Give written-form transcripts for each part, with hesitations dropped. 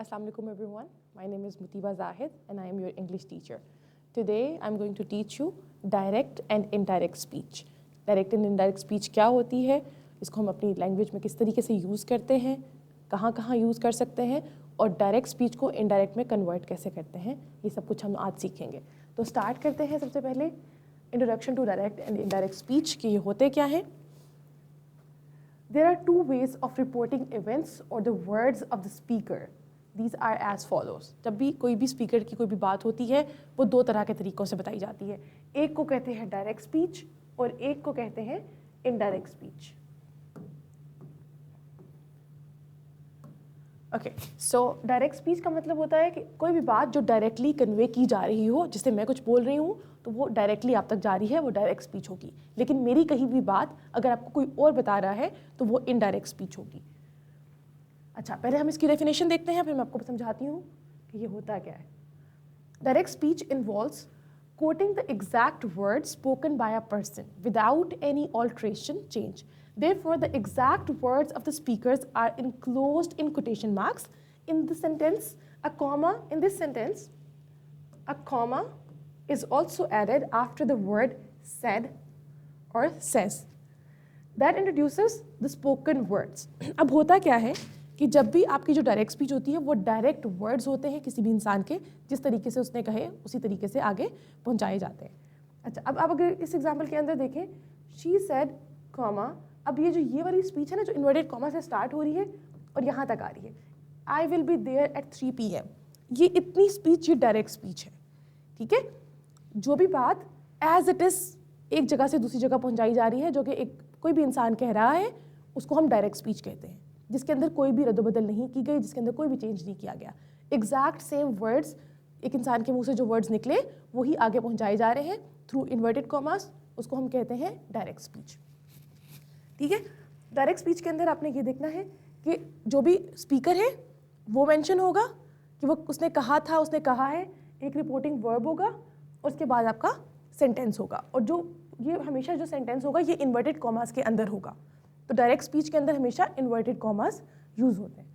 Assalamualaikum everyone. My name is Mutiba Zahid and I am your English teacher. Today I'm going to teach you direct and indirect speech. Direct and indirect speech क्या होती है, इसको हम अपनी language में किस तरीके से यूज़ करते हैं, कहाँ कहाँ यूज़ कर सकते हैं और डायरेक्ट स्पीच को इनडायरेक्ट में कन्वर्ट कैसे करते हैं, ये सब कुछ हम आज सीखेंगे. तो स्टार्ट करते हैं सबसे पहले introduction to direct and indirect speech कि ये होते क्या हैं. There are two ways of reporting events or the words of the speaker. These are as follows. जब भी कोई भी स्पीकर की कोई भी बात होती है वो दो तरह के तरीक़ों से बताई जाती है. एक को कहते हैं डायरेक्ट स्पीच और एक को कहते हैं indirect speech. Okay, so direct speech का मतलब होता है कि कोई भी बात जो डायरेक्टली कन्वे की जा रही हो, जिससे मैं कुछ बोल रही हूँ तो वो डायरेक्टली आप तक जा रही है, वो डायरेक्ट स्पीच होगी. लेकिन मेरी कही भी बात अगर आपको कोई और बता रहा है तो वो इनडायरेक्ट स्पीच होगी. अच्छा, पहले हम इसकी डेफिनेशन देखते हैं, फिर मैं आपको समझाती हूँ कि ये होता क्या है. Direct speech involves quoting the exact words spoken by a person without any alteration change. Therefore, the exact words of the speakers are enclosed in quotation marks. In the sentence, a comma in this sentence, a comma is also added after the word said or says. That introduces the spoken words. अब होता क्या है कि जब भी आपकी जो direct speech होती है वो डायरेक्ट वर्ड्स होते हैं किसी भी इंसान के, जिस तरीके से उसने कहे उसी तरीके से आगे पहुंचाए जाते हैं. अच्छा, अब आप अगर इस एग्जांपल के अंदर देखें, शी सेड कॉमा, अब ये वाली स्पीच है ना जो इन्वर्टेड कॉमा से स्टार्ट हो रही है और यहाँ तक आ रही है, I will be there at 3 PM. ये इतनी स्पीच ये डायरेक्ट स्पीच है. ठीक है, जो भी बात एज इट इज़ एक जगह से दूसरी जगह पहुँचाई जा रही है, जो कि एक कोई भी इंसान कह रहा है, उसको हम डायरेक्ट स्पीच कहते हैं, जिसके अंदर कोई भी रद्द-बदल नहीं की गई, जिसके अंदर कोई भी चेंज नहीं किया गया. एग्जैक्ट सेम वर्ड्स एक इंसान के मुंह से जो वर्ड्स निकले वही आगे पहुंचाए जा रहे हैं थ्रू इन्वर्टेड कॉमास, उसको हम कहते हैं डायरेक्ट स्पीच. ठीक है, डायरेक्ट स्पीच के अंदर आपने ये देखना है कि जो भी स्पीकर है वो मेंशन होगा कि वो उसने कहा था, उसने कहा है, एक रिपोर्टिंग वर्ब होगा और उसके बाद आपका सेंटेंस होगा, और जो ये हमेशा जो सेंटेंस होगा ये इन्वर्टेड कॉमास के अंदर होगा. तो डायरेक्ट स्पीच के अंदर हमेशा इन्वर्टेड कॉमास यूज होते हैं.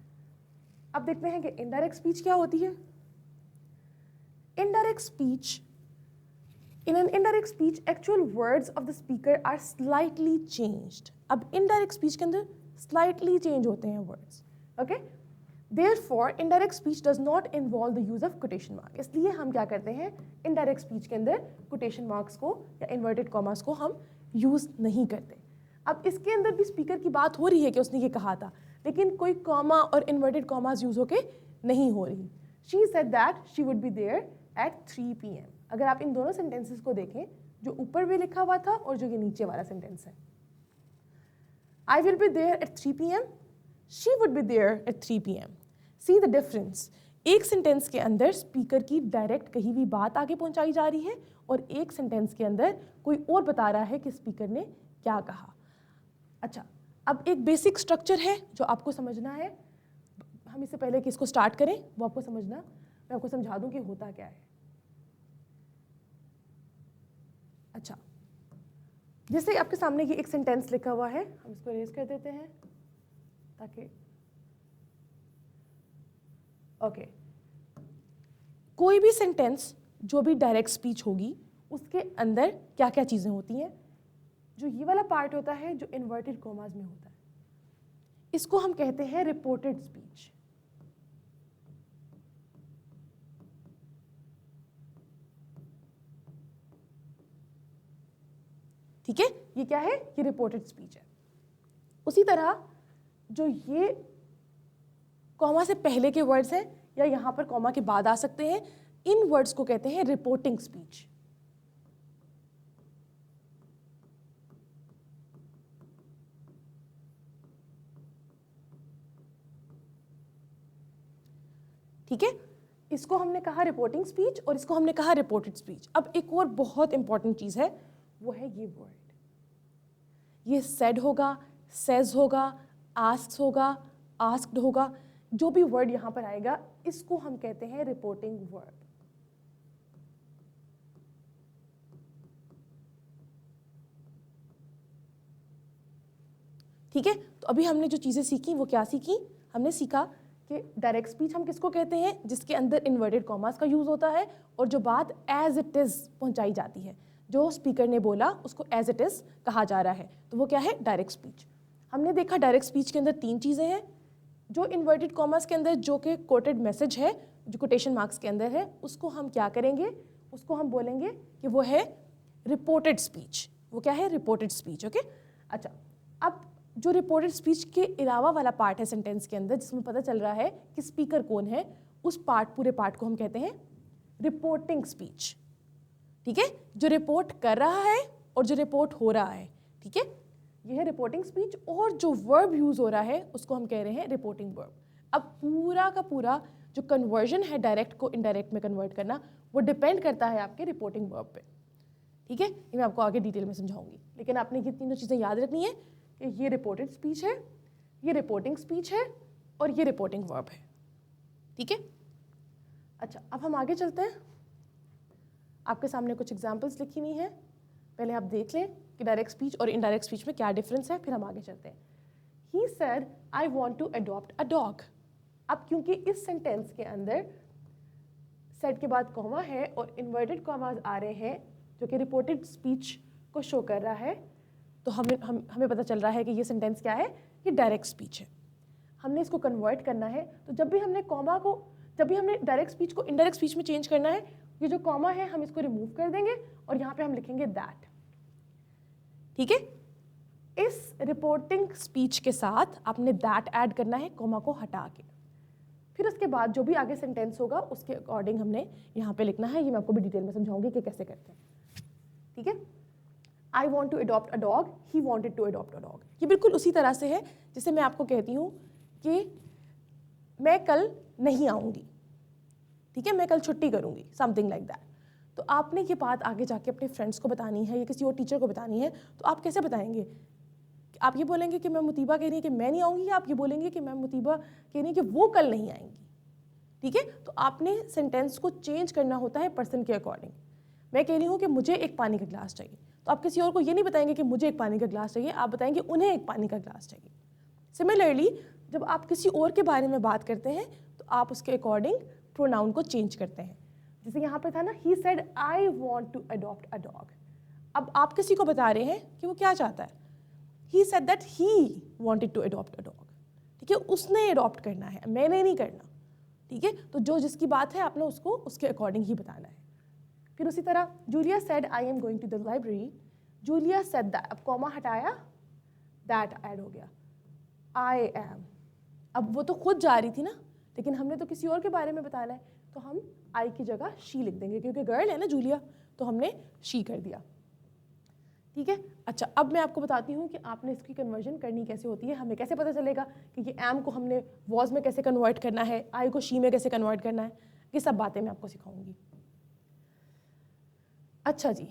अब देखते हैं कि इनडायरेक्ट स्पीच क्या होती है. Indirect speech, in an indirect speech actual words of the speaker are slightly changed. अब इनडायरेक्ट स्पीच के अंदर स्लाइटली चेंज होते हैं words. Okay, therefore indirect speech does not involve the use of quotation mark. इसलिए हम क्या करते हैं, इनडायरेक्ट स्पीच के अंदर कोटेशन मार्क्स को या इन्वर्टेड कॉमास को हम यूज नहीं करते. अब इसके अंदर भी स्पीकर की बात हो रही है कि उसने ये कहा था, लेकिन कोई कॉमा और इन्वर्टेड कॉमास यूज होके नहीं हो रही. She said that she would be there at 3 PM. अगर आप इन दोनों सेंटेंसेस को देखें, जो ऊपर भी लिखा हुआ था और जो ये नीचे वाला सेंटेंस है, I will be there at 3 PM, she would be there at 3 PM. See the difference. एक सेंटेंस के अंदर स्पीकर की डायरेक्ट कही हुई बात आगे पहुंचाई जा रही है और एक सेंटेंस के अंदर कोई और बता रहा है कि स्पीकर ने क्या कहा. अच्छा, अब एक बेसिक स्ट्रक्चर है जो आपको समझना है. हम इससे पहले कि इसको स्टार्ट करें वो आपको समझना, मैं आपको समझा दूं कि होता क्या है. अच्छा, जैसे आपके सामने ये एक सेंटेंस लिखा हुआ है, हम इसको इरेज कर देते हैं ताकि ओके. कोई भी सेंटेंस जो भी डायरेक्ट स्पीच होगी उसके अंदर क्या क्या चीज़ें होती हैं. जो ये वाला पार्ट होता है जो इन्वर्टेड कॉमास में होता है, इसको हम कहते हैं रिपोर्टेड स्पीच. ठीक है, ये क्या है, ये रिपोर्टेड स्पीच है. उसी तरह जो ये कॉमा से पहले के वर्ड्स हैं या यहाँ पर कॉमा के बाद आ सकते हैं, इन वर्ड्स को कहते हैं रिपोर्टिंग स्पीच. ठीक है, इसको हमने कहा रिपोर्टिंग स्पीच और इसको हमने कहा रिपोर्टेड स्पीच. अब एक और बहुत इंपॉर्टेंट चीज़ है, वो है ये वर्ड. ये सेड होगा, सेज होगा, आस्क्स होगा, आस्क्ड होगा, जो भी वर्ड यहाँ पर आएगा इसको हम कहते हैं रिपोर्टिंग वर्ब. ठीक है, तो अभी हमने जो चीज़ें सीखी वो क्या सीखी, हमने सीखा कि डायरेक्ट स्पीच हम किसको कहते हैं, जिसके अंदर इन्वर्टेड कॉमास का यूज़ होता है और जो बात एज इट इज़ पहुंचाई जाती है, जो स्पीकर ने बोला उसको एज इट इज़ कहा जा रहा है, तो वो क्या है, डायरेक्ट स्पीच। हमने देखा डायरेक्ट स्पीच के अंदर 3 चीज़ें हैं। जो इन्वर्टेड कॉमास के अंदर जो कि कोटेड मैसेज है, जो कोटेशन मार्क्स के अंदर है, उसको हम क्या करेंगे, उसको हम बोलेंगे कि वो है रिपोर्टेड स्पीच। वो क्या है, रिपोर्टेड स्पीच। ओके, अच्छा, अब जो रिपोर्टेड स्पीच के अलावा वाला पार्ट है सेंटेंस के अंदर, जिसमें पता चल रहा है कि स्पीकर कौन है, उस पूरे पार्ट को हम कहते हैं रिपोर्टिंग स्पीच। ठीक है, जो रिपोर्ट कर रहा है और जो रिपोर्ट हो रहा है, ठीक है, ये है रिपोर्टिंग स्पीच। और जो वर्ब यूज हो रहा है उसको हम कह रहे हैं रिपोर्टिंग वर्ब। अब पूरा का पूरा जो कन्वर्जन है डायरेक्ट को इनडायरेक्ट में कन्वर्ट करना, वो डिपेंड करता है आपके रिपोर्टिंग वर्ब पे। ठीक है, ये मैं आपको आगे डिटेल में समझाऊंगी, लेकिन आपने ये तीनों चीज़ें याद रखनी है कि ये रिपोर्टेड स्पीच है, ये रिपोर्टिंग स्पीच है और ये रिपोर्टिंग वर्ब है। ठीक है, अच्छा, अब हम आगे चलते हैं। आपके सामने कुछ एग्जाम्पल्स लिखी हुई हैं, पहले आप देख लें कि डायरेक्ट स्पीच और इनडायरेक्ट स्पीच में क्या डिफरेंस है, फिर हम आगे चलते हैं। He said, I want to adopt a dog. अब क्योंकि इस सेंटेंस के अंदर सेड के बाद कॉमा है और इन्वर्टेड कॉमास आ रहे हैं जो कि रिपोर्टेड स्पीच को शो कर रहा है, तो हमें पता चल रहा है कि ये सेंटेंस क्या है, ये डायरेक्ट स्पीच है। हमने इसको कन्वर्ट करना है, तो जब भी हमने डायरेक्ट स्पीच को इनडायरेक्ट स्पीच में चेंज करना है, ये जो कॉमा है हम इसको रिमूव कर देंगे और यहाँ पे हम लिखेंगे दैट। ठीक है, इस रिपोर्टिंग स्पीच के साथ आपने दैट ऐड करना है कॉमा को हटा के। फिर उसके बाद जो भी आगे सेंटेंस होगा उसके अकॉर्डिंग हमने यहाँ पे लिखना है। ये मैं आपको भी डिटेल में समझाऊंगी कि कैसे करते हैं। ठीक है, I want to adopt a dog, he wanted to adopt a dog. ये बिल्कुल उसी तरह से है जिसे मैं आपको कहती हूँ कि मैं कल नहीं आऊँगी, ठीक है, मैं कल छुट्टी करूँगी, समथिंग लाइक दैट। तो आपने ये बात आगे जाके अपने फ्रेंड्स को बतानी है या किसी और टीचर को बतानी है, तो आप कैसे बताएंगे? आप ये बोलेंगे कि मैं मुतीबा कह रही है कि मैं नहीं आऊँगी, या आप ये बोलेंगे कि मैं मुतीबा कह रही है कि वो कल नहीं आएंगी। ठीक है, तो आपने सेंटेंस को चेंज करना होता है पर्सन के अकॉर्डिंग। मैं कह रही हूँ कि मुझे एक पानी का गिलास चाहिए, तो आप किसी और को ये नहीं बताएंगे कि मुझे एक पानी का गिलास चाहिए, आप बताएंगे उन्हें एक पानी का गिलास चाहिए। सिमिलरली जब आप किसी और के बारे में बात करते हैं तो आप उसके अकॉर्डिंग प्रोनाउन को चेंज करते हैं। जैसे यहाँ पे था ना, he said I want to adopt a dog. अब आप किसी को बता रहे हैं कि वो क्या चाहता है। He said that he wanted to adopt a dog. ठीक है, उसने अडॉप्ट करना है, मैंने नहीं करना। ठीक है, तो जो जिसकी बात है आपने उसको उसके अकॉर्डिंग ही बताना है। फिर उसी तरह Julia said I am going to the library. Julia said that, अब कॉमा हटाया, दैट ऐड हो गया, आई एम। अब वो तो खुद जा रही थी ना, लेकिन हमने तो किसी और के बारे में बताना है, तो हम आई की जगह शी लिख देंगे, क्योंकि गर्ल है ना जूलिया, तो हमने शी कर दिया। ठीक है, अच्छा, अब मैं आपको बताती हूँ कि आपने इसकी कन्वर्जन करनी कैसे होती है। हमें कैसे पता चलेगा कि ये एम को हमने वॉज में कैसे कन्वर्ट करना है, आई को शी में कैसे कन्वर्ट करना है, ये सब बातें मैं आपको सिखाऊंगी। अच्छा जी,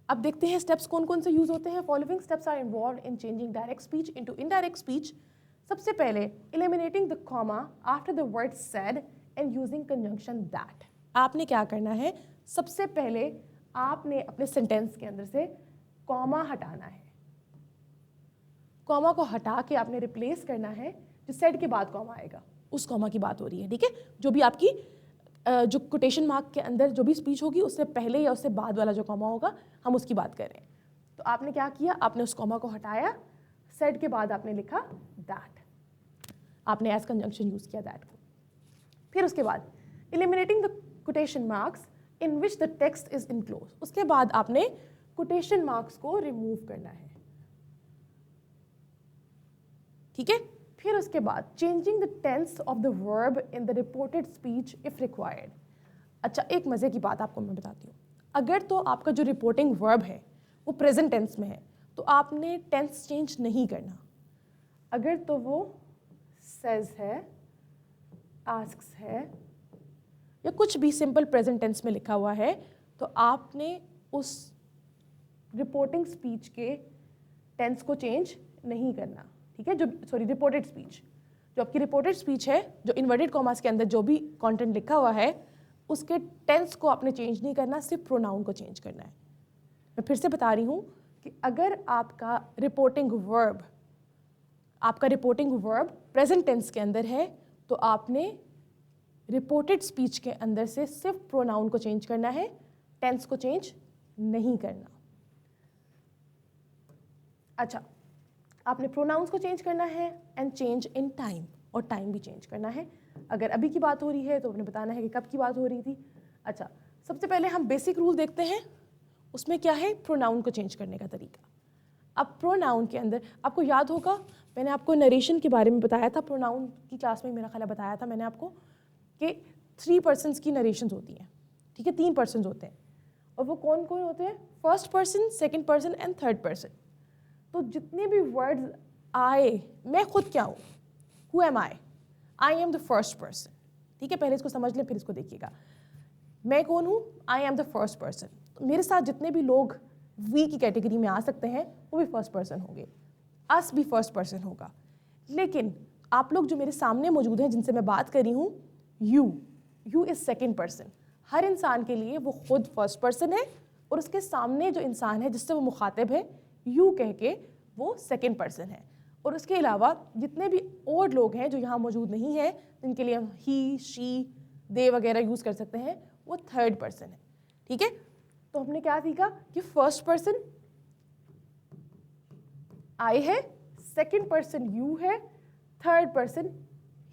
अब देखते हैं स्टेप्स कौन कौन से यूज होते हैं। Following steps are involve in changing direct speech into indirect speech. सबसे पहले, eliminating the comma after the word said and using conjunction that. आपने क्या करना है, सबसे पहले आपने अपने सेंटेंस के अंदर से कॉमा हटाना है। कॉमा को हटा के आपने रिप्लेस करना है, जो सेड के बाद कॉमा आएगा उस कॉमा की बात हो रही है। ठीक है, जो भी आपकी जो कोटेशन मार्क के अंदर जो भी स्पीच होगी उससे पहले या उससे बाद वाला जो कॉमा होगा, हम उसकी बात कर रहे हैं। तो आपने क्या किया, आपने उस कॉमा को हटाया, सेड के बाद आपने लिखा दैट, आपने एज कंजंक्शन यूज किया दैट को। फिर उसके बाद eliminating the quotation marks in which the text is enclose. उसके बाद आपने कोटेशन मार्क्स को रिमूव करना है। ठीक है, फिर उसके बाद changing the tense of the verb in the reported speech if required. अच्छा, एक मजे की बात आपको मैं बताती हूँ। अगर तो आपका जो रिपोर्टिंग वर्ब है वो प्रेजेंट टेंस में है, तो आपने टेंस चेंज नहीं करना। अगर तो वो सेज है, आस्क्स है, या कुछ भी सिंपल प्रेजेंट टेंस में लिखा हुआ है, तो आपने उस रिपोर्टिंग स्पीच के टेंस को चेंज नहीं करना। ठीक है, रिपोर्टेड स्पीच, जो आपकी रिपोर्टेड स्पीच है, जो इन्वर्टेड कॉमास के अंदर जो भी कंटेंट लिखा हुआ है, उसके टेंस को आपने चेंज नहीं करना, सिर्फ प्रोनाउन को चेंज करना है। मैं फिर से बता रही हूँ कि अगर आपका रिपोर्टिंग वर्ब प्रेजेंट टेंस के अंदर है, तो आपने रिपोर्टेड स्पीच के अंदर से सिर्फ प्रोनाउन को चेंज करना है, टेंस को चेंज नहीं करना। अच्छा, आपने प्रोनाउंस को चेंज करना है एंड चेंज इन टाइम, और टाइम भी चेंज करना है। अगर अभी की बात हो रही है तो आपने बताना है कि कब की बात हो रही थी। अच्छा, सबसे पहले हम बेसिक रूल देखते हैं, उसमें क्या है प्रोनाउन को चेंज करने का तरीका। अब प्रोनाउन के अंदर आपको याद होगा, मैंने आपको नरेशन के बारे में बताया था, प्रोनाउन की क्लास में मेरा ख्याल बताया था मैंने आपको कि 3 पर्सन्स की नरेशंस होती हैं, ठीक है, 3 पर्सन्स होते हैं, और वो कौन कौन होते हैं, first person, second person and third person. तो जितने भी वर्ड्स आए, मैं खुद क्या हूँ, who am I am the first person, ठीक है, पहले इसको समझ लें फिर इसको देखिएगा। मैं कौन हूँ, I am the first person. तो मेरे साथ जितने भी लोग वी की कैटेगरी में आ सकते हैं वो भी फर्स्ट पर्सन होंगे, अस भी फर्स्ट पर्सन होगा। लेकिन आप लोग जो मेरे सामने मौजूद हैं जिनसे मैं बात कर रही हूँ, यू इज सेकेंड पर्सन। हर इंसान के लिए वो खुद फर्स्ट पर्सन है, और उसके सामने जो इंसान है जिससे वो मुखातिब है, यू कह के वो सेकेंड पर्सन है। और उसके अलावा जितने भी और लोग हैं जो यहाँ मौजूद नहीं हैं, जिनके लिए हम ही, शी, दे वगैरह यूज़ कर सकते हैं, वो थर्ड पर्सन है, ठीक है। तो हमने क्या सीखा कि फर्स्ट पर्सन आई है, सेकंड पर्सन यू है, थर्ड पर्सन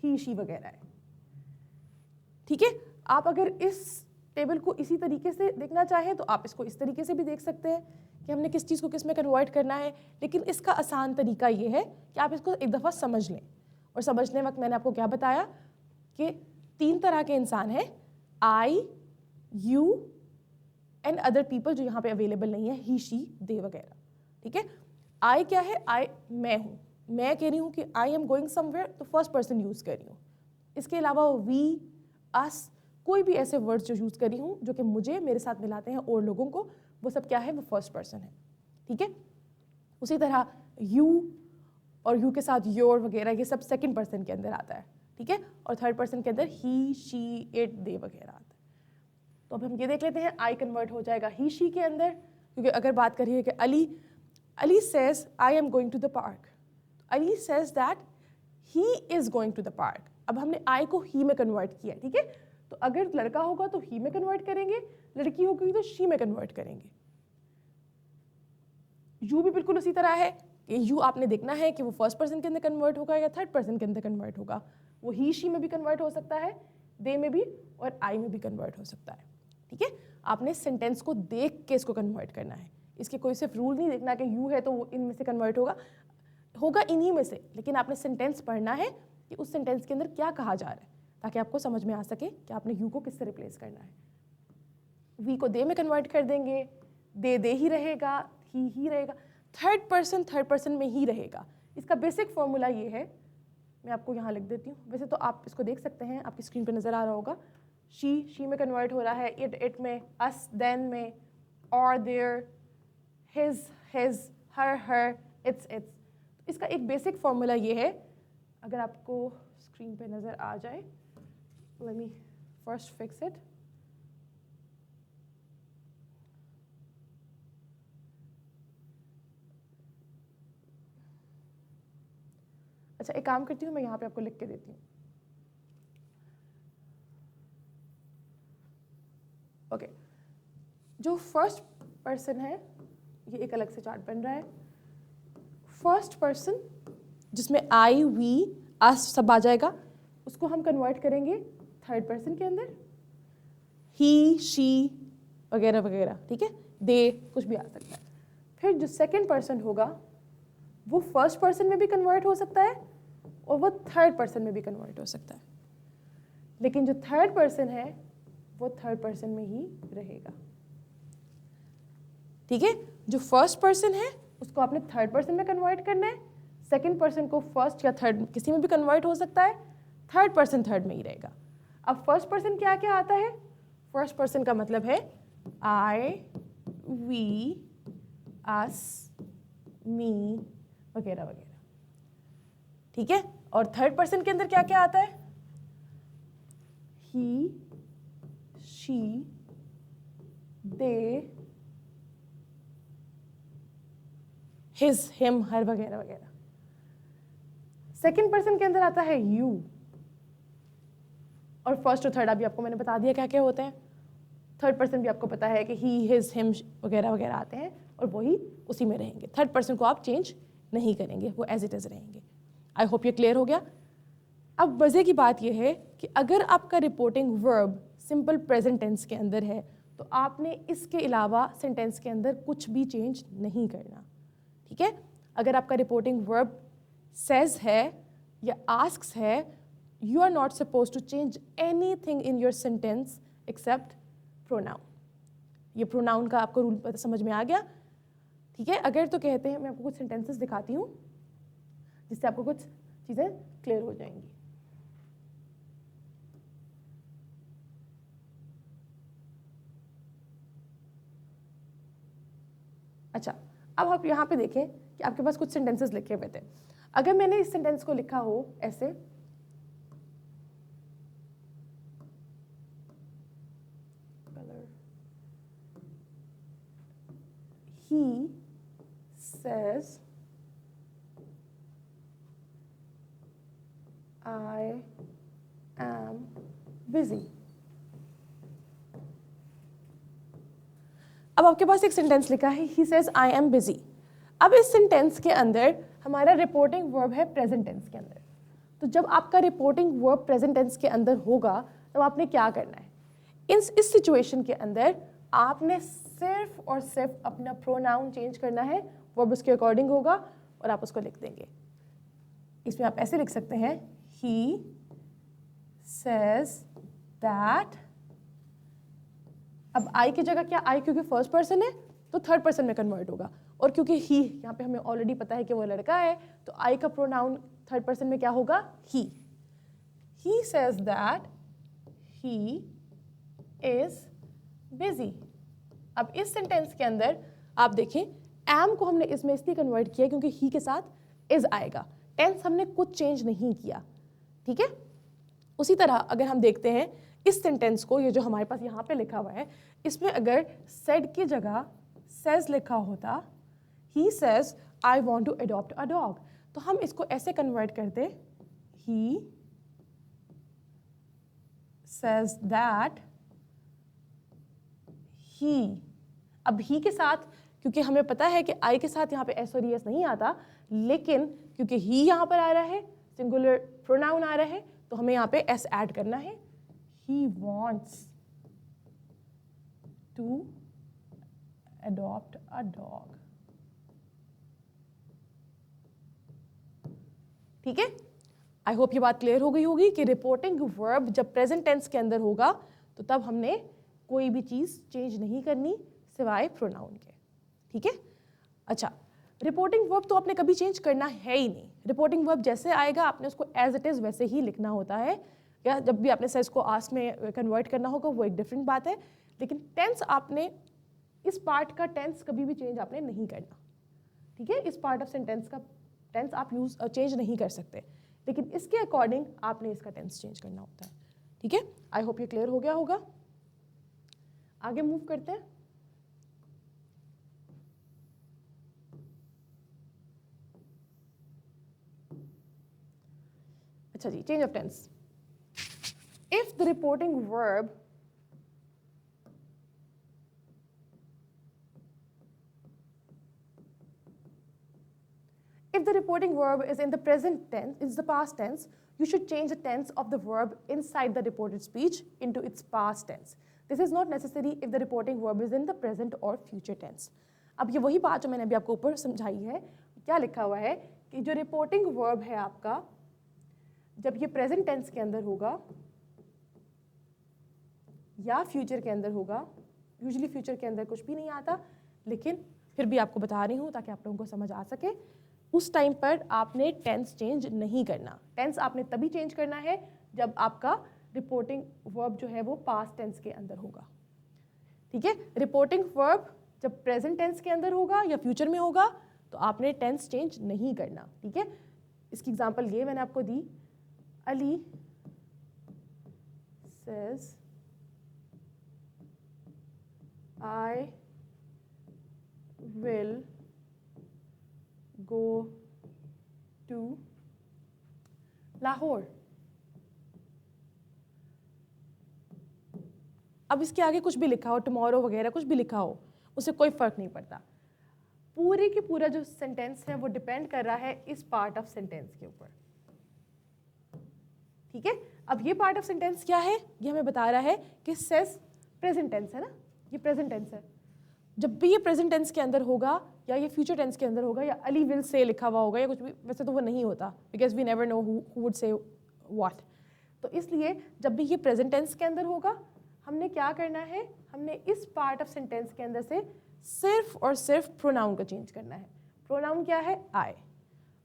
ही, शी वगैरह है, ठीक है। आप अगर इस टेबल को इसी तरीके से देखना चाहें तो आप इसको इस तरीके से भी देख सकते हैं कि हमने किस चीज़ को किस में कन्वर्ट करना है, लेकिन इसका आसान तरीका ये है कि आप इसको एक दफ़ा समझ लें। और समझने वक्त मैंने आपको क्या बताया कि 3 तरह के इंसान हैं, आई, यू एंड अदर पीपल जो यहाँ पे अवेलेबल नहीं है, ही, शी, दे वगैरह, ठीक है। आई क्या है, आई मैं हूँ, मैं कह रही हूँ कि आई एम गोइंग समवेयर, तो फर्स्ट पर्सन यूज़ कर रही हूँ। इसके अलावा वी, अस, कोई भी ऐसे वर्ड्स जो यूज़ कर रही हूँ जो कि मुझे मेरे साथ मिलाते हैं और लोगों को, वो सब क्या है, वो फर्स्ट पर्सन है, ठीक है। उसी तरह यू और यू के साथ योर वगैरह, ये सब सेकंड पर्सन के अंदर आता है, ठीक है। और थर्ड पर्सन के अंदर ही, शी, इट, दे वगैरह आता है। तो अब हम ये देख लेते हैं, आई कन्वर्ट हो जाएगा ही, शी के अंदर, क्योंकि अगर बात करिए कि Ali says I am going to the park, Ali says that he is going to the park. अब हमने आई को ही में कन्वर्ट किया, ठीक है। तो अगर लड़का होगा तो ही में कन्वर्ट करेंगे, लड़की होगी तो शी में कन्वर्ट करेंगे। यू भी बिल्कुल उसी तरह है कि यू आपने देखना है कि वो फर्स्ट पर्सन के अंदर कन्वर्ट होगा या थर्ड पर्सन के अंदर कन्वर्ट होगा। वो ही, शी में भी कन्वर्ट हो सकता है, दे में भी, और आई में भी कन्वर्ट हो सकता है, ठीक है। आपने सेंटेंस को देख के इसको कन्वर्ट करना है, इसके कोई सिर्फ रूल नहीं देखना कि यू है तो वो इनमें से कन्वर्ट होगा इन्हीं में से, लेकिन आपने सेंटेंस पढ़ना है कि उस सेंटेंस के अंदर क्या कहा जा रहा है, ताकि आपको समझ में आ सके कि आपने यू को किससे रिप्लेस करना है। वी को दे में कन्वर्ट कर देंगे, दे ही रहेगा, ही रहेगा, थर्ड पर्सन में ही रहेगा। इसका बेसिक फॉर्मूला ये है, मैं आपको यहाँ लिख देती हूँ, वैसे तो आप इसको देख सकते हैं, आपकी स्क्रीन पे नज़र आ रहा होगा। शी में कन्वर्ट हो रहा है, इट में, अस, देन में, और, देयर, हिज, हर, इट्स। इसका एक बेसिक फॉर्मूला ये है, अगर आपको स्क्रीन पे नज़र आ जाए, let me first fix it. अच्छा, एक काम करती हूँ, मैं यहाँ पे आपको लिख के देती हूँ। ओके, जो फर्स्ट पर्सन है, ये एक अलग से चार्ट बन रहा है। फर्स्ट पर्सन जिसमें आई, वी, अस सब आ जाएगा, उसको हम कन्वर्ट करेंगे थर्ड पर्सन के अंदर, ही, शी वगैरह वगैरह, ठीक है, दे, कुछ भी आ सकता है। फिर जो सेकंड पर्सन होगा वो फर्स्ट पर्सन में भी कन्वर्ट हो सकता है और वो थर्ड पर्सन में भी कन्वर्ट हो सकता है, लेकिन जो थर्ड पर्सन है वो थर्ड पर्सन में ही रहेगा, ठीक है। जो फर्स्ट पर्सन है उसको आपने थर्ड पर्सन में कन्वर्ट करना है, सेकंड पर्सन को फर्स्ट या थर्ड किसी में भी कन्वर्ट हो सकता है, थर्ड पर्सन थर्ड में ही रहेगा। अब फर्स्ट पर्सन क्या क्या आता है, फर्स्ट पर्सन का मतलब है आई, वी, अस, मी वगैरह वगैरह, ठीक है। और थर्ड पर्सन के अंदर क्या क्या आता है, ही, शी, दे, हिज, हिम, हर वगैरह वगैरह। सेकंड पर्सन के अंदर आता है यू, और फर्स्ट और थर्ड अभी आपको मैंने बता दिया क्या क्या होते हैं। थर्ड पर्सन भी आपको पता है कि ही, हिज, हिम वगैरह वगैरह आते हैं और वही उसी में रहेंगे। थर्ड पर्सन को आप चेंज नहीं करेंगे, वो एज इट इज़ रहेंगे। आई होप ये क्लियर हो गया। अब मज़े की बात यह है कि अगर आपका reporting verb simple present tense के अंदर है तो आपने इसके अलावा सेंटेंस के अंदर कुछ भी चेंज नहीं करना, ठीक है। अगर आपका रिपोर्टिंग वर्ब सेज है या आस्क्स है, you are not suppose to change anything in your sentence except pronoun. ये प्रोनाउन का आपको रूल समझ में आ गया, ठीक है। अगर तो कहते हैं, मैं आपको कुछ सेंटेंसेस दिखाती हूँ जिससे आपको कुछ चीज़ें क्लियर हो जाएंगी। अच्छा, अब आप यहाँ पे देखें कि आपके पास कुछ सेंटेंसेस लिखे हुए थे। अगर मैंने इस सेंटेंस को लिखा हो ऐसे, he says I am busy। अब आपके पास एक सेंटेंस लिखा है he says I am busy। अब इस सेंटेंस के अंदर हमारा रिपोर्टिंग वर्ब है प्रेजेंट टेंस के अंदर। तो जब आपका रिपोर्टिंग वर्ब प्रेजेंट टेंस के अंदर होगा तब आपने क्या करना है, इस सिचुएशन के अंदर आपने सिर्फ और सिर्फ अपना प्रोनाउन चेंज करना है, वर्ब उसके अकॉर्डिंग होगा और आप उसको लिख देंगे। इसमें आप ऐसे लिख सकते हैं he says that। अब I की जगह क्या, I क्योंकि फर्स्ट पर्सन है तो थर्ड पर्सन में कन्वर्ट होगा, और क्योंकि he यहाँ पे हमें ऑलरेडी पता है कि वो लड़का है तो I का प्रोनाउन थर्ड पर्सन में क्या होगा, he। He says that he is busy। अब इस सेंटेंस के अंदर आप देखें am को हमने इसमें इसलिए कन्वर्ट किया क्योंकि he के साथ is आएगा, टेंस हमने कुछ चेंज नहीं किया, ठीक है। उसी तरह अगर हम देखते हैं इस सेंटेंस को, ये जो हमारे पास यहाँ पे लिखा हुआ है, इसमें अगर said की जगह says लिखा होता, he says I want to adopt a dog, तो हम इसको ऐसे कन्वर्ट करते he says that he। अब he के साथ, क्योंकि हमें पता है कि I के साथ यहाँ पे s और es नहीं आता, लेकिन क्योंकि he यहाँ पर आ रहा है, सिंगुलर प्रोनाउन आ रहा है, तो हमें यहाँ पे s ऐड करना है। He wants to adopt a dog। ठीक है, आई होप ये बात क्लियर हो गई होगी कि रिपोर्टिंग वर्ब जब प्रेजेंट टेंस के अंदर होगा तो तब हमने कोई भी चीज़ चेंज नहीं करनी सिवाय प्रोनाउन के, ठीक है। अच्छा, रिपोर्टिंग वर्ब तो आपने कभी चेंज करना है ही नहीं। रिपोर्टिंग वर्ब जैसे आएगा आपने उसको एज इट इज़ वैसे ही लिखना होता है, या जब भी आपने सेस को आस्क में कन्वर्ट करना होगा वो एक डिफरेंट बात है, लेकिन टेंस आपने, इस पार्ट का टेंस कभी भी चेंज आपने नहीं करना, ठीक है। इस पार्ट ऑफ सेंटेंस का टेंस आप चेंज नहीं कर सकते, लेकिन इसके अकॉर्डिंग आपने इसका टेंस चेंज करना होता है, ठीक है। आई होप ये क्लियर हो गया होगा। आगे मूव करते हैं। अच्छा जी, change of tense. If the reporting verb if the reporting verb is in the present tense, is the past tense, you should change the tense of the verb inside the reported speech into its past tense. This is not necessary if the reporting verb is in the present or future tense. अब ये वही बात जो मैंने अभी आपको ऊपर समझाई है, क्या लिखा हुआ है कि जो रिपोर्टिंग वर्ब है आपका, जब ये प्रेजेंट टेंस के अंदर होगा या फ्यूचर के अंदर होगा, यूजुअली फ्यूचर के अंदर कुछ भी नहीं आता, लेकिन फिर भी आपको बता रही हूँ ताकि आप लोगों को समझ आ सके, उस टाइम पर आपने टेंस चेंज नहीं करना। टेंस आपने तभी चेंज करना है जब आपका रिपोर्टिंग वर्ब जो है वो पास्ट टेंस के अंदर होगा, ठीक है। रिपोर्टिंग वर्ब जब प्रेजेंट टेंस के अंदर होगा या फ्यूचर में होगा तो आपने टेंस चेंज नहीं करना, ठीक है। इसकी एग्जांपल ये मैंने आपको दी, Ali says I will go to Lahore। अब इसके आगे कुछ भी लिखा हो, टुमारो वगैरह कुछ भी लिखा हो, उससे कोई फर्क नहीं पड़ता। पूरे की पूरा जो सेंटेंस है वो डिपेंड कर रहा है इस पार्ट ऑफ सेंटेंस के ऊपर। ठीक है, अब ये पार्ट ऑफ सेंटेंस क्या है, ये हमें बता रहा है कि सेस प्रेजेंट टेंस है ना, ये प्रेजेंट टेंस है। जब भी ये प्रेजेंट टेंस के अंदर होगा या ये फ्यूचर टेंस के अंदर होगा या अली विल से लिखा हुआ होगा या कुछ भी, वैसे तो वो नहीं होता because we never know who would say what. तो इसलिए जब भी ये प्रेजेंट टेंस के अंदर होगा, हमने क्या करना है, हमने इस पार्ट ऑफ सेंटेंस के अंदर से सिर्फ और सिर्फ प्रोनाउन को चेंज करना है। प्रोनाउन क्या है, आई,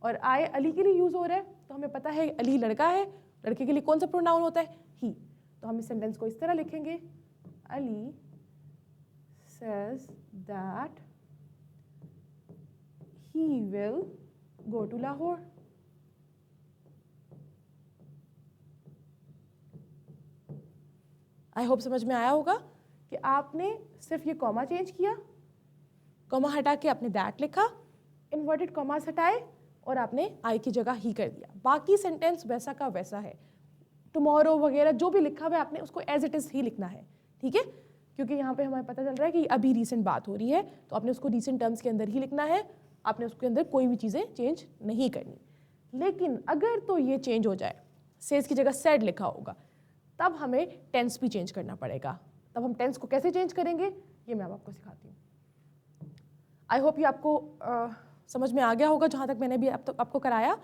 और आई अली के लिए यूज हो रहा है, तो हमें पता है अली लड़का है, लड़के के लिए कौन सा प्रोनाउन होता है, ही। तो हम इस सेंटेंस को इस तरह लिखेंगे, Ali says that he will go to Lahore. I hope समझ में आया होगा कि आपने सिर्फ ये कॉमा चेंज किया, कॉमा हटा के आपने दैट लिखा, इन्वर्टेड कॉमास हटाए और आपने आई की जगह ही कर दिया। बाकी सेंटेंस वैसा का वैसा है, टुमारो वगैरह जो भी लिखा हुआ है आपने उसको एज इट इज ही लिखना है। ठीक है, क्योंकि यहाँ पे हमें पता चल रहा है कि अभी रीसेंट बात हो रही है, तो आपने उसको रीसेंट टर्म्स के अंदर ही लिखना है, आपने उसके अंदर कोई भी चीज़ें चेंज नहीं करनी। लेकिन अगर तो ये चेंज हो जाए, सेज की जगह सेड लिखा होगा, तब हमें टेंस भी चेंज करना पड़ेगा। तब हम टेंस को कैसे चेंज करेंगे, ये मैं आपको सिखाती हूँ। आई होप ये आपको समझ में आ गया होगा, जहाँ तक मैंने भी आपको कराया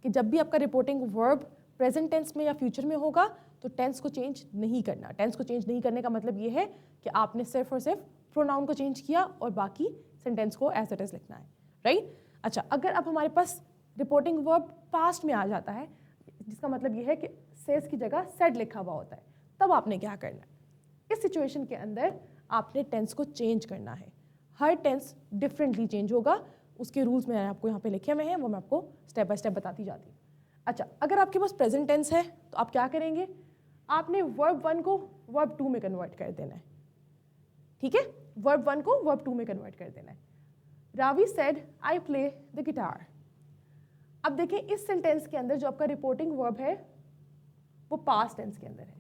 कि जब भी आपका रिपोर्टिंग वर्ब प्रेजेंट टेंस में या फ्यूचर में होगा तो टेंस को चेंज नहीं करना। टेंस को चेंज नहीं करने का मतलब ये है कि आपने सिर्फ और सिर्फ प्रोनाउन को चेंज किया और बाकी सेंटेंस को एज इट इज लिखना है, राइट। अच्छा, अगर अब हमारे पास रिपोर्टिंग वर्ब पास्ट में आ जाता है, जिसका मतलब ये है कि सेज की जगह सेड लिखा हुआ होता है, तब आपने क्या करना है, इस सिचुएशन के अंदर आपने टेंस को चेंज करना है। हर टेंस डिफरेंटली चेंज होगा, उसके रूल्स मैंने आपको यहाँ पे लिखे हुए हैं, वो मैं आपको स्टेप बाय स्टेप बताती जाती हूँ। अच्छा, अगर आपके पास प्रेजेंट टेंस है तो आप क्या करेंगे, आपने वर्ब 1 को वर्ब 2 में कन्वर्ट कर देना है। ठीक है, वर्ब 1 को वर्ब 2 में कन्वर्ट कर देना है। Ravi said I play the guitar. अब देखें इस सेंटेंस के अंदर जो आपका रिपोर्टिंग वर्ब है वो पास्ट टेंस के अंदर है।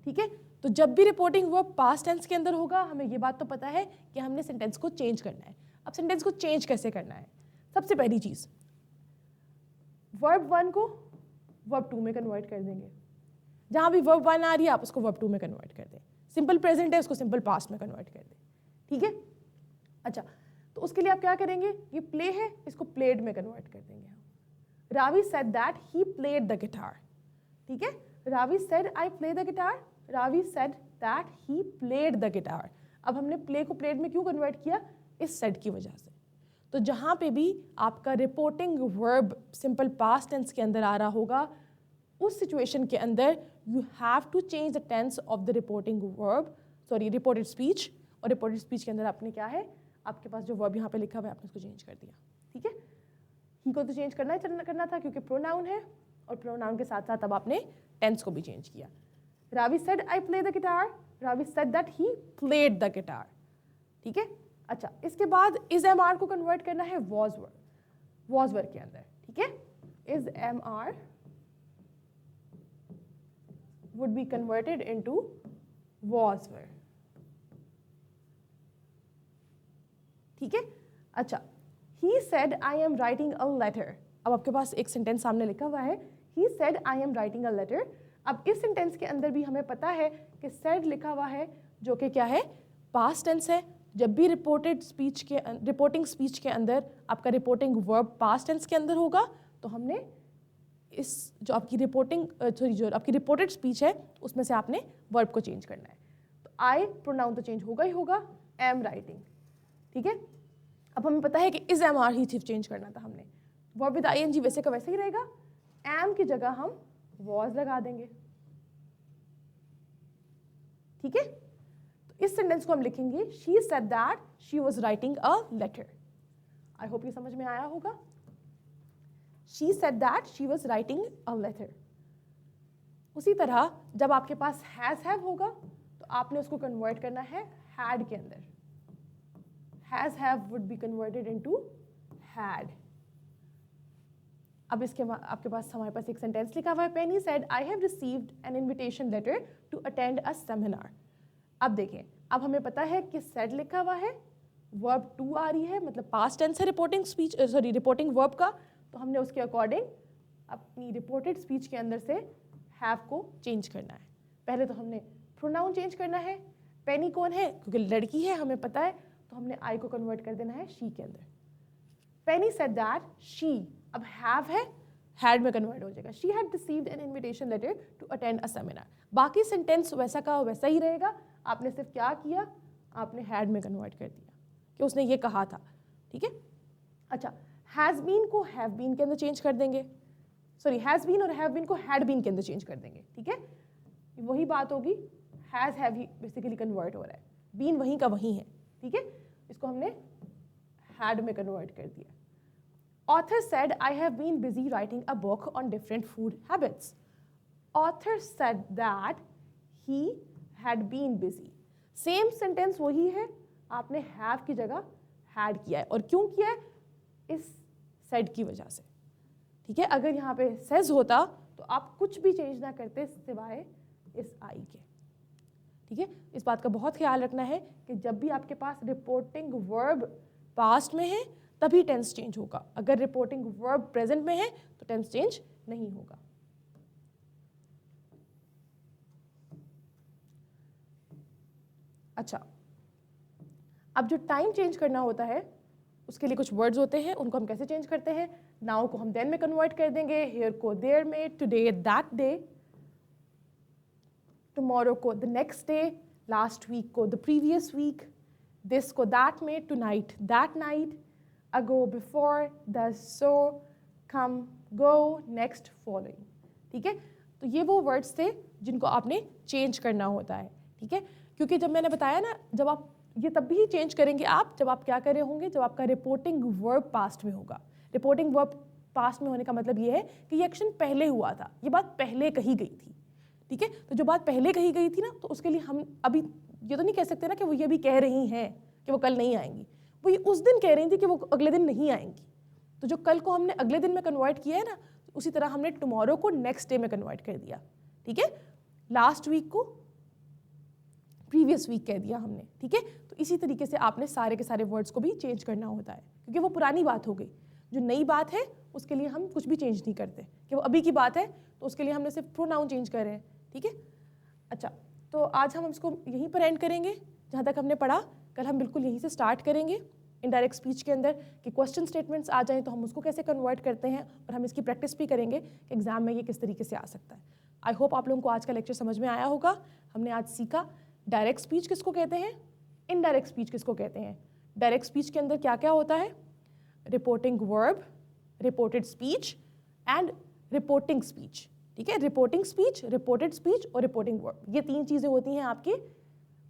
ठीक है, तो जब भी रिपोर्टिंग वर्ब पास्ट टेंस के अंदर होगा, हमें ये बात तो पता है कि हमने सेंटेंस को चेंज करना है। अब सेंटेंस को चेंज कैसे करना है, सबसे पहली चीज वर्ब 1 को वर्ब 2 में कन्वर्ट कर देंगे। जहां भी वर्ब 1 आ रही है आप उसको वर्ब 2 में कन्वर्ट कर दें। सिंपल प्रेजेंट है उसको सिंपल पास्ट में कन्वर्ट कर दें। ठीक है, अच्छा, तो उसके लिए आप क्या करेंगे, ये प्ले है, इसको प्लेड में कन्वर्ट कर देंगे। Ravi said that he played the guitar. ठीक है, Ravi said I play the guitar, Ravi said that he played the guitar. अब हमने प्ले को प्लेड में क्यों कन्वर्ट किया, इस सेड की वजह से। तो जहाँ पे भी आपका reporting verb simple past tense के अंदर आ रहा होगा, उस सिचुएशन के अंदर you have to change the tense of the reporting verb, sorry reported speech. और रिपोर्टेड स्पीच के अंदर आपने क्या है, आपके पास जो वर्ब यहाँ पे लिखा हुआ है आपने उसको चेंज कर दिया। ठीक है, ही को तो चेंज करना था क्योंकि प्रोनाउन है, और प्रोनाउन के साथ साथ अब आपने टेंस को भी चेंज किया। Ravi said I play the guitar, Ravi said that he played the guitar. ठीक है, अच्छा, इसके बाद इज एम आर को कन्वर्ट करना है वॉज वर्ड के अंदर। ठीक है, is am are would be converted into was were। ठीक है, अच्छा, he said I am writing a letter। अब आपके पास एक सेंटेंस सामने लिखा हुआ है, he said I am writing a letter। अब इस सेंटेंस के अंदर भी हमें पता है कि said लिखा हुआ है जो कि क्या है, पास्ट टेंस है। जब भी रिपोर्टिंग स्पीच के अंदर आपका रिपोर्टिंग वर्ब पास्ट टेंस के अंदर होगा, तो हमने इस जो आपकी जो आपकी रिपोर्टेड स्पीच है उसमें से आपने वर्ब को चेंज करना है। तो आई प्रोनाउन तो चेंज होगा ही होगा, एम राइटिंग। ठीक है, अब हमें पता है कि इज एम आर ही सिर्फ चेंज करना था हमने, verb with I N G वैसे का वैसे ही रहेगा, एम की जगह हम वॉज लगा देंगे। ठीक है, तो इस सेंटेंस को हम लिखेंगे she said that she was writing a letter. I hope ये समझ में आया होगा। She said that she was writing a letter। उसी तरह जब आपके पास has have होगा तो आपने उसको कन्वर्ट करना है had के अंदर। has have would be converted into had। अब इसके आपके पास हमारे पास एक सेंटेंस लिखा हुआ है, Penny said I have received an invitation letter to attend a seminar. अब देखें, अब हमें पता है कि सेड लिखा हुआ है, वर्ब टू आ रही है, मतलब पास्ट टेंस है रिपोर्टिंग वर्ब का, तो हमने उसके अकॉर्डिंग अपनी रिपोर्टेड स्पीच के अंदर से हैव को चेंज करना है। पहले तो हमने प्रोनाउन चेंज करना है। पेनी कौन है? क्योंकि लड़की है, हमें पता है, तो हमने आई को कन्वर्ट कर देना है शी के अंदर। पेनी सेड दैट शी, अब हैव है, हैड में कन्वर्ट हो जाएगा। She had received an invitation letter to attend a seminar. बाकी सेंटेंस वैसा का वैसा ही रहेगा, आपने सिर्फ क्या किया, आपने हैड में कन्वर्ट कर दिया कि उसने ये कहा था। ठीक है, अच्छा, हैज़ बीन को हैव बीन के अंदर चेंज कर देंगे, सॉरी हैज़ बीन और हैव बीन को हैड बीन के अंदर चेंज कर देंगे। ठीक है, वही बात होगी, has have he basically convert हो रहा है, बीन वहीं का वहीं है। ठीक है, इसको हमने हैड में कन्वर्ट कर दिया। Author said, I have been busy writing a book on different food habits. Author said that he had been busy. Same sentence वही है, आपने have की जगह had किया है, और क्यों किया है? इस said की वजह से। ठीक है, अगर यहाँ पे says होता तो आप कुछ भी चेंज ना करते सिवाय इस I के। ठीक है, इस बात का बहुत ख्याल रखना है कि जब भी आपके पास रिपोर्टिंग वर्ब पास्ट में है तभी टेंस चेंज होगा, अगर रिपोर्टिंग वर्ब प्रेजेंट में है तो टेंस चेंज नहीं होगा। अच्छा, अब जो टाइम चेंज करना होता है उसके लिए कुछ वर्ड्स होते हैं, उनको हम कैसे चेंज करते हैं? नाउ को हम देन में कन्वर्ट कर देंगे, हियर को देयर में, टुडे दैट डे, टुमारो को the next day, last week को द प्रीवियस वीक, दिस को दैट में, tonight that night, ago, before, thus, so, come, go, next, following। ठीक है, तो ये वो वर्ड्स थे जिनको आपने चेंज करना होता है। ठीक है, क्योंकि जब मैंने बताया ना, जब आप ये तब भी चेंज करेंगे आप जब आप क्या कर रहे होंगे, जब आपका रिपोर्टिंग वर्ब पास्ट में होगा। रिपोर्टिंग वर्ब पास्ट में होने का मतलब ये है कि ये एक्शन पहले हुआ था, ये बात पहले कही गई थी। ठीक है, तो जो बात पहले कही गई थी ना, तो उसके लिए हम अभी ये तो नहीं कह सकते ना कि वो ये भी कह रही हैं कि वो कल नहीं आएंगी, वो ये उस दिन कह रही थी कि वो अगले दिन नहीं आएंगी। तो जो कल को हमने अगले दिन में कन्वर्ट किया है ना, उसी तरह हमने टुमारो को नेक्स्ट डे में कन्वर्ट कर दिया। ठीक है, लास्ट वीक को प्रीवियस वीक कह दिया हमने। ठीक है, तो इसी तरीके से आपने सारे के सारे वर्ड्स को भी चेंज करना होता है, क्योंकि वो पुरानी बात हो गई। जो नई बात है उसके लिए हम कुछ भी चेंज नहीं करते, कि वो अभी की बात है तो उसके लिए हमने सिर्फ प्रोनाउन चेंज कर रहे हैं। ठीक है, अच्छा, तो आज हम इसको यहीं पर एंड करेंगे जहाँ तक हमने पढ़ा। कल हम बिल्कुल यहीं से स्टार्ट करेंगे इनडायरेक्ट स्पीच के अंदर कि क्वेश्चन स्टेटमेंट्स आ जाएं तो हम उसको कैसे कन्वर्ट करते हैं, और हम इसकी प्रैक्टिस भी करेंगे कि एग्जाम में ये किस तरीके से आ सकता है। आई होप आप लोगों को आज का लेक्चर समझ में आया होगा। हमने आज सीखा डायरेक्ट स्पीच किसको कहते हैं, इनडायरेक्ट स्पीच किसको कहते हैं। डायरेक्ट स्पीच के अंदर क्या क्या होता है? Reporting verb, reported speech and reporting speech. ठीक है, रिपोर्टिंग स्पीच, रिपोर्टेड स्पीच और रिपोर्टिंग वर्ब, ये तीन चीज़ें होती हैं आपकी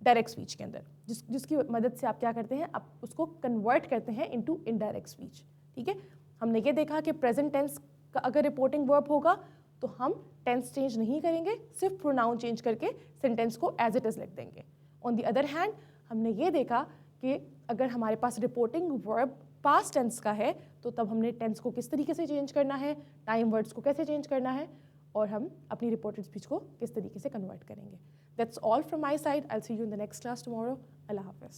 डायरेक्ट स्पीच के अंदर, जिसकी मदद से आप क्या करते हैं, आप उसको कन्वर्ट करते हैं इनटू इनडायरेक्ट स्पीच। ठीक है, हमने ये देखा कि प्रेजेंट टेंस का अगर रिपोर्टिंग वर्ब होगा तो हम टेंस चेंज नहीं करेंगे, सिर्फ प्रोनाउन चेंज करके सेंटेंस को एज इट इज़ लिख देंगे। ऑन द अदर हैंड हमने ये देखा कि अगर हमारे पास रिपोर्टिंग वर्ब पास्ट टेंस का है तो तब हमने टेंस को किस तरीके से चेंज करना है, टाइम वर्ड्स को कैसे चेंज करना है, और हम अपनी रिपोर्टेड स्पीच को किस तरीके से कन्वर्ट करेंगे। That's all from my side. I'll see you in the next class tomorrow. Allah Hafiz.